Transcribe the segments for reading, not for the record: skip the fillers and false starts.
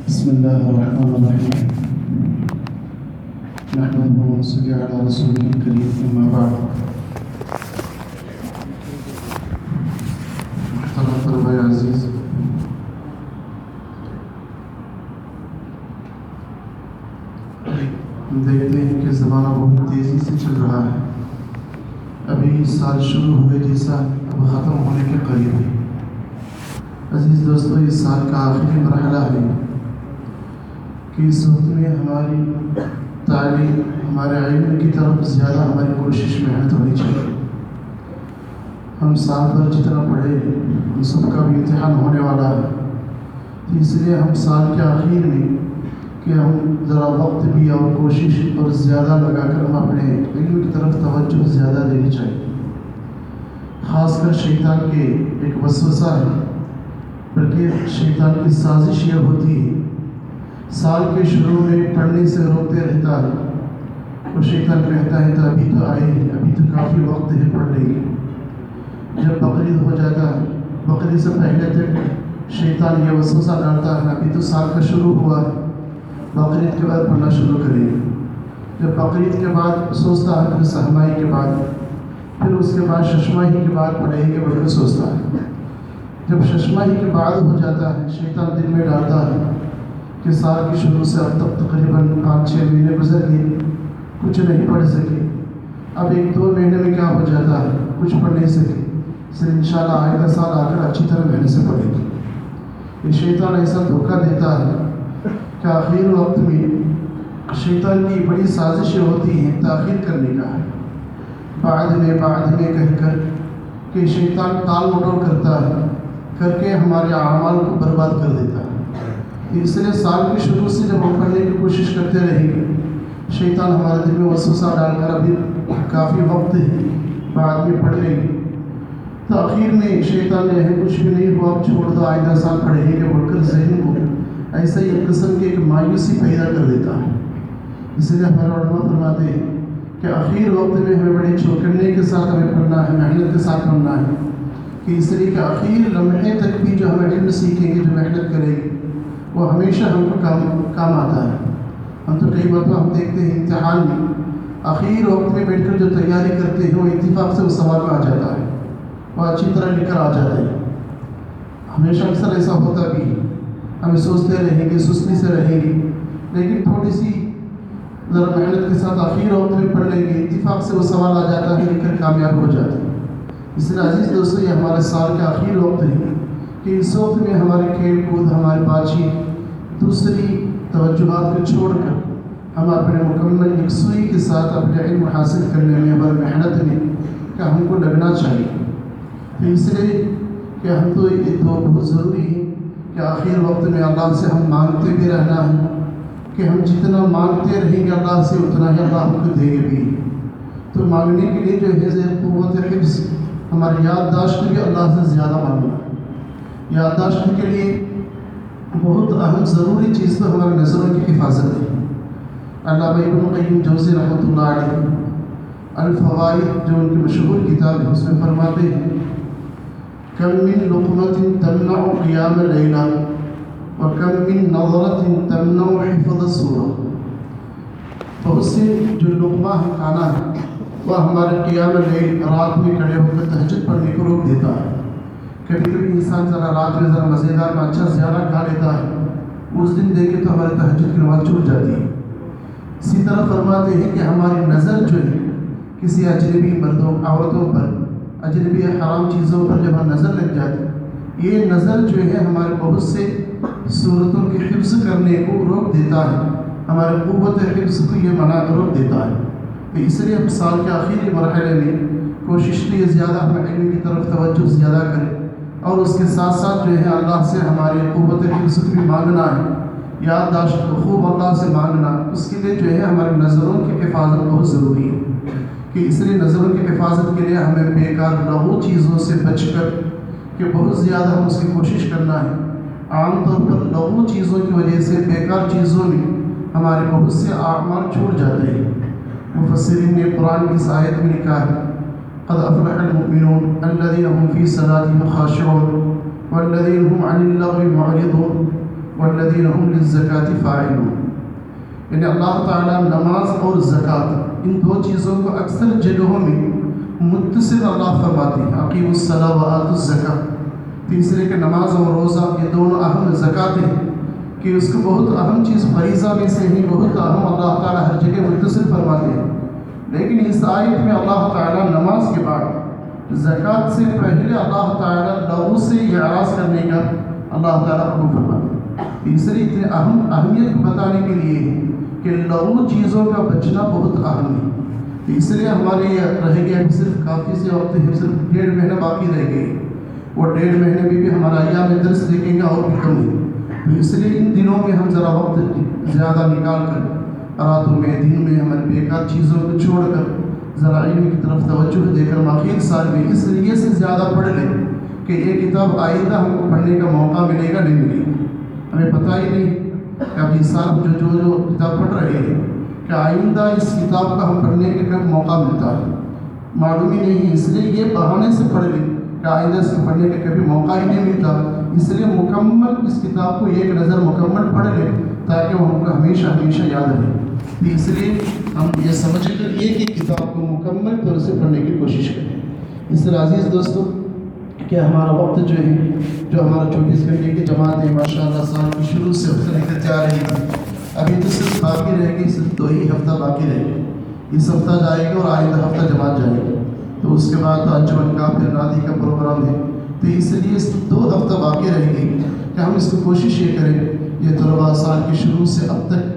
بسم الله الرحمن الرحيم. نحمده ونصلي على رسوله الكريم، أما بعد. محترم طلبہ عزیز، ہم دیکھتے ہیں کہ زمانہ بہت تیزی سے چل رہا ہے. ابھی سال شروع ہوئے جیسا اب ختم ہونے کے قریب ہے. عزیز دوستو، اس سال کا آخری مرحلہ ہے کہ اس وقت میں ہماری تعلیم، ہمارے علم کی طرف زیادہ ہماری کوشش محنت ہونی چاہیے. ہم سال بھر جتنا پڑھے ہم سب کا بھی امتحان ہونے والا ہے، اس لیے ہم سال کے آخر میں کہ ہم ذرا وقت بھی اور کوشش اور زیادہ لگا کر ہم اپنے علم کی طرف توجہ زیادہ دینی چاہیے. خاص کر شیطان کے ایک وسوسہ ہے، بلکہ شیطان کی سازش یہ ہوتی ہے سال کے شروع میں پڑھنے سے روکتے رہتا ہے. اور شیطان کہتا ہے تو ابھی تو آئے ہیں، ابھی تو کافی وقت ہے پڑھنے کی. جب بقرعید ہو جاتا ہے، بقرعید سے پہلے تک شیطان یہ وسوسہ ڈالتا ہے ابھی تو سال کا شروع ہوا ہے، بقرعید کے بعد پڑھنا شروع کریں گے. جب بقرعید کے بعد سوچتا ہے، پھر سہمائی کے بعد، پھر اس کے بعد ششماہی کے بعد پڑھیں گے بلکہ سوچتا ہے. جب ششماہی کے بعد ہو جاتا ہے، شیطان دل میں ڈالتا ہے کہ سال کے شروع سے اب تک تقریباً 5-6 مہینے گزر گئے، کچھ نہیں پڑھ سکے. اب 1-2 مہینے میں کیا ہو جاتا ہے، کچھ پڑھ نہیں سکے. پھر انشاءاللہ آئندہ سال آ کر اچھی طرح محنت سے پڑھیں گے. یہ شیطان ایسا دھوکہ دیتا ہے کہ آخر وقت میں شیطان کی بڑی سازش ہوتی ہے تاخیر کرنے کا ہے. بعد میں کہہ کر کہ شیطان ٹال مٹول کرتا ہے، کر کے ہمارے اعمال کو برباد کر دیتا ہے. اس لیے سال کے شروع سے جب ہم پڑھنے کی کوشش کرتے رہیں گے، شیطان ہمارے دل میں وسوسہ ڈال کر ابھی کافی وقت ہے بعد میں پڑھ لیں گے، تو آخر میں شیطان جو ہے کچھ بھی نہیں ہوا اب چھوڑ دو آئندہ سال پڑھیں گے بول کر ذہن کو ایسا ہی ایک قسم کی ایک مایوسی پیدا کر دیتا ہے. اس لیے ہمارے علماء فرماتے ہیں کہ آخر وقت میں ہمیں بڑے چوکنے کے ساتھ ہمیں پڑھنا ہے، محنت کے ساتھ پڑھنا ہے. کہ اس لیے کہ آخر لمحے تک بھی جو ہم علم سیکھیں گے، جو محنت کریں گے، وہ ہمیشہ ہم کو کام آتا ہے. ہم تو کئی مرتبہ ہم دیکھتے ہیں امتحان میں آخر وقت میں بیٹھ کر جو تیاری کرتے ہیں وہ اتفاق سے اس سوال میں آ جاتا ہے، وہ اچھی طرح لکھ کر آ جاتے ہیں. ہمیشہ اکثر ایسا ہوتا بھی ہے، ہمیں سوچتے رہیں گے، سستی سے رہیں گے، لیکن تھوڑی سی ذرا محنت کے ساتھ آخر وقت میں پڑھ لیں گے، اتفاق سے وہ سوال آ جاتا ہے، لکھ کر کامیاب ہو جاتے ہیں. اس لیے عزیز دوستو، یہ ہمارے سال کا آخری وقت ہے کہ اس وقت میں ہمارے کھیل کود، ہماری بات چیت، دوسری توجہات کو چھوڑ کر ہم اپنے مکمل یکسوئی کے ساتھ اپنے علم حاصل کرنے میں، ہماری محنت میں کہ ہم کو لگنا چاہیے. تو اس لیے کہ ہم تو یہ تو بہت ضروری ہے کہ آخر وقت میں اللہ سے ہم مانگتے بھی رہنا ہے کہ ہم جتنا مانگتے رہیں گے اللہ سے اتنا ہی اللہ ہم کو دے گے بھی. تو مانگنے کے لیے جو ہے قوت حفظ، ہماری یادداشت بھی اللہ سے زیادہ مانگنا ہے. یادداشت کے لیے بہت اہم ضروری چیز تو ہمارے نظروں کی حفاظت ہے. علامہ ابن قیم جوزی رحمۃ اللہ علیہ الفوائد جو ان کی مشہور کتاب ہے اس میں فرماتے ہیں کم من لقمۃ تمنع قیام لیلہ وکم من نظرۃ تمنع حفظ السورہ. بہت سے جو لقمہ ہے، کھانا ہے، وہ ہمارے قیام لیل، رات میں کھڑے ہو کر تہجد پڑھنے کو روک دیتا ہے. کبھی کبھی انسان ذرا رات میں ذرا مزیدار میں اچھا زیادہ کھا لیتا ہے، اس دن دیکھے تو ہمارے تہجد کی نماز چھوٹ جاتی ہے. اسی طرح فرماتے ہیں کہ ہماری نظر جو ہے کسی اجنبی مردوں، عورتوں پر، اجنبی حرام چیزوں پر جب ہم نظر لگ جاتی، یہ نظر جو ہے ہمارے بہت سے صورتوں کے حفظ کرنے کو روک دیتا ہے، ہمارے قوت حفظ کو یہ روک دیتا ہے. تو اس لیے ہم سال کے آخری مرحلے میں کوشش کی زیادہ ہم علم کی طرف توجہ زیادہ کریں، اور اس کے ساتھ ساتھ جو ہے اللہ سے ہماری قوت حفظ کو بھی مانگنا ہے، یادداشت کو خوب اللہ سے مانگنا. اس کے لیے جو ہے ہماری نظروں کی حفاظت بہت ضروری ہے کہ اس لیے نظروں کی حفاظت کے لیے ہمیں بیکار لغو چیزوں سے بچ کر کہ بہت زیادہ ہم اس کی کوشش کرنا ہے. عام طور پر لغو چیزوں کی وجہ سے، بیکار چیزوں میں ہمارے بہت سے اعمال چھوٹ جاتے ہیں. مفسرین نے قرآن کی اس آیت میں لکھا ہے قد افلح المؤمنون الذين هم في صلاتهم خاشعون والذين هم عن اللغو معرضون والذین هم للزکاة فاعلون، یعنی اللہ تعالیٰ نماز اور زکوٰۃ ان دو چیزوں کو اکثر جگہوں میں متصل اللہ فرماتے ہیں، اقیموا الصلاۃ وآتوا الزکاۃ، تیسرے کہ نماز اور روزہ یہ دونوں اہم زکوٰۃ ہیں کہ اس کو بہت اہم چیز فریضہ میں سے ہی بہت اہم اللہ تعالیٰ ہر جگہ متصل فرماتے ہیں۔ لیکن اس آیت میں اللہ تعالیٰ نماز کے بعد زکوٰۃ سے پہلے اللہ تعالیٰ لغو سے اعراض کرنے کا اللہ تعالیٰ حکم فرماتے ہیں۔ تیسری اتنی اہمیت کو بتانے کے لیے ہے کہ لغو چیزوں کا بچنا بہت اہم ہے۔ اس لیے ہمارے رہ گیا صرف کافی سے وقت ہے، صرف 1.5 مہینہ باقی رہ گئی، وہ 1.5 مہینے میں بھی ہمارا ایام میں درس دیکھیں گا اور بھی کم ہے، تو اس لیے ان دنوں میں ہم ذرا وقت زیادہ نکال کر راتوں میں دن میں ہمارے بیکار چیزوں کو چھوڑ کر ذرا علم کی طرف توجہ دے کر ماخیر سال میں اس لیے سے زیادہ پڑھ لیں کہ یہ کتاب آئندہ ہم کو پڑھنے کا موقع ملے گا نہیں ملے گا، ہمیں پتہ ہی نہیں کہ اب اس سال جو کتاب پڑھ رہے ہیں کہ آئندہ اس کتاب کا ہم پڑھنے کا کب موقع ملتا ہے، معلوم ہی نہیں ہے۔ اس لیے یہ بہانے سے پڑھ لیں کہ آئندہ اس کو پڑھنے کا کبھی موقع ہی نہیں ملتا، اس لیے مکمل اس کتاب کو ایک نظر مکمل پڑھ لیں تاکہ وہ ہم کو ہمیشہ ہمیشہ یاد رہے۔ تو اس لیے ہم یہ سمجھ کر ایک ایک کتاب کو مکمل طور سے پڑھنے کی کوشش کریں۔ اس طرح عزیز دوستو کہ ہمارا وقت جو ہے جو ہمارا 24 گھنٹے کی جماعت ہے ماشاءاللہ سال کی شروع سے اب تک تیار رہے گی، ابھی تو صرف باقی رہے گی، صرف 2 ہی ہفتہ باقی رہے گی، اس ہفتہ جائے گا اور آئندہ ہفتہ جماعت جائے گی، تو اس کے بعد انجمن کا پھر نادی کا پروگرام ہے، تو اس لیے 2 ہفتہ باقی رہے گی کہ ہم اس کو کوشش یہ کریں۔ یہ طلباء سال کی شروع سے اب تک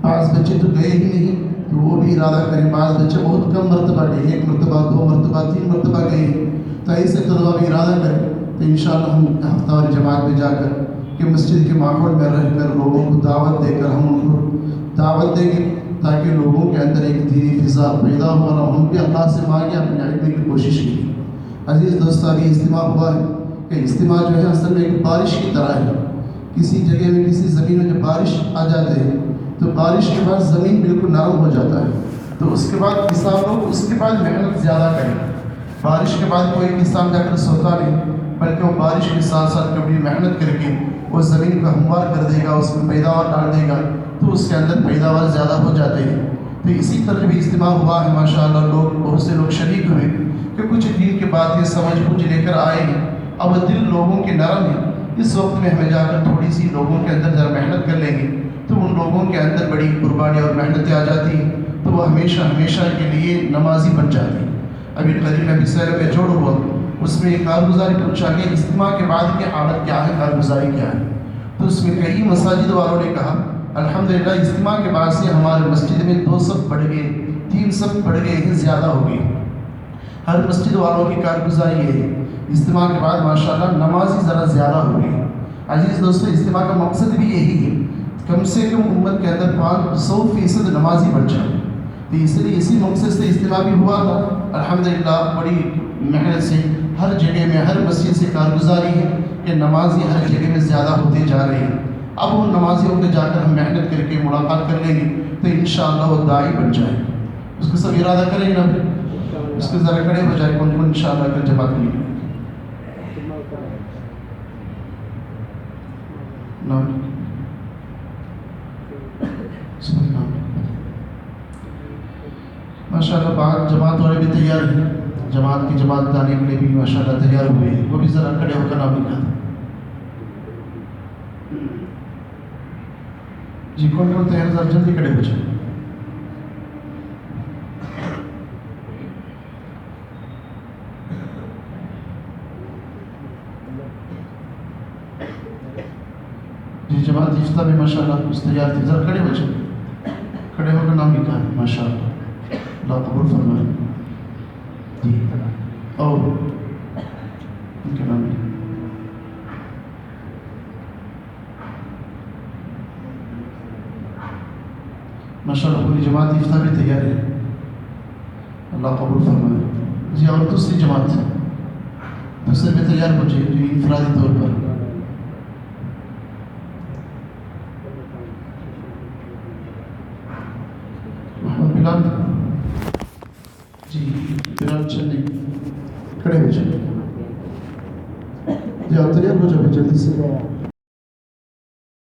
5 بچے تو گئے ہی نہیں، تو وہ بھی ارادہ کریں، 5 بچے بہت کم مرتبہ گئے، 1 مرتبہ 2 مرتبہ 3 مرتبہ گئے، تو ایسے طلباء بھی ارادہ کریں تو انشاءاللہ ہم ہفتہ والی جماعت میں جا کر کہ مسجد کے ماحول میں رہ کر لوگوں کو دعوت دے کر ہم ان کو دعوت دیں گے تاکہ لوگوں کے اندر ایک دینی فضا پیدا ہو اور ہم بھی اللہ سے مانگے اپنے علم کی کوشش کی۔ عزیز دوستو ابھی اجتماع ہوا ہے کہ اجتماع جو ہے اصل میں ایک بارش کی طرح ہے، کسی جگہ میں کسی زمین میں جب بارش آ جاتے ہیں تو بارش کے بعد زمین بالکل نرم ہو جاتا ہے، تو اس کے بعد کسان لوگ اس کے بعد محنت زیادہ کریں، بارش کے بعد کوئی کسان جا کر سوتا نہیں بلکہ وہ بارش کے ساتھ ساتھ کبھی محنت کر کے وہ زمین کو ہموار کر دے گا، اس میں پیداوار ڈال دے گا تو اس کے اندر پیداوار زیادہ ہو جاتے ہیں۔ تو اسی طرح بھی اجتماع ہوا ہے ماشاءاللہ، لوگ بہت سے لوگ شریک ہوئے کہ کچھ دین کے بات یہ سمجھ بوجھ لے کر آئے ہیں، اب دل لوگوں کے نرم ہے، اس وقت میں ہمیں جا کر تھوڑی سی لوگوں کے اندر ذرا محنت کر لیں گے تو ان لوگوں کے اندر بڑی قربانی اور محنتیں آ جاتی ہیں تو وہ ہمیشہ ہمیشہ کے لیے نمازی بن جاتی ہیں۔ ابھی قریب میں بھی سیر میں جوڑ ہوا، اس میں ایک کارگزاری پوچھا کہ اجتماع کے بعد کی حالت کیا ہے، کارگزاری کیا ہے، تو اس میں کئی مساجد والوں نے کہا الحمدللہ اجتماع کے بعد سے ہمارے مسجد میں 2 صف بڑھ گئے، 3 صف بڑھ گئے ہیں، زیادہ ہو گئی۔ ہر مسجد والوں کی کارگزاری یہ ہے اجتماع کے بعد ماشاءاللہ نمازی ذرا زیادہ ہو گئی۔ عزیز دوستو اجتماع کا مقصد بھی یہی ہے کم سے کم امت کے اندر 100% نمازی بن جائے، تو اس لیے اسی مقصد سے اجتماع بھی ہوا تھا۔ الحمدللہ بڑی محنت سے ہر جگہ میں ہر مسجد سے کارگزاری ہے کہ نمازی ہر جگہ میں زیادہ ہوتے جا رہے ہیں، اب ان نمازیوں کے جا کر ہم محنت کر کے ملاقات کر لیں گے تو انشاءاللہ وہ داعی بن جائے، اس کو سب ارادہ کریں گے نا، اس کے ذرا کھڑے ہو جائے کون کون انشاءاللہ کل جماعت میں ماشاءاللہ بعد جماعت والے بھی تیار ہیں، جماعت کی جماعت لانے کے لیے بھی ماشاءاللہ تیار ہوئے ہیں، وہ بھی ذرا کھڑے ہو کر نام لکھا جی، کون کون تیار ذرا جلدی کھڑے ہو جائیں۔ جی جماعت افتتاح میں ماشاءاللہ کچھ تیار تھے، ذرا کھڑے ہو جائیں، کھڑے ہو کر نام لکھا ہے ماشاءاللہ، اللہ قبول فرمائے جی، اور ان کے نام لکھا ماشاءاللہ، پوری جماعت افتتاح بھی تیار ہے، اللہ قبول فرمائے جی۔ اور دوسری جماعت دوسرے میں تیار ہو جائے جی انفرادی طور پر، محمد بلال جی، بلال چلنے کھڑے ہو جائے جی، آپ تیار ہو جائے جلدی سے۔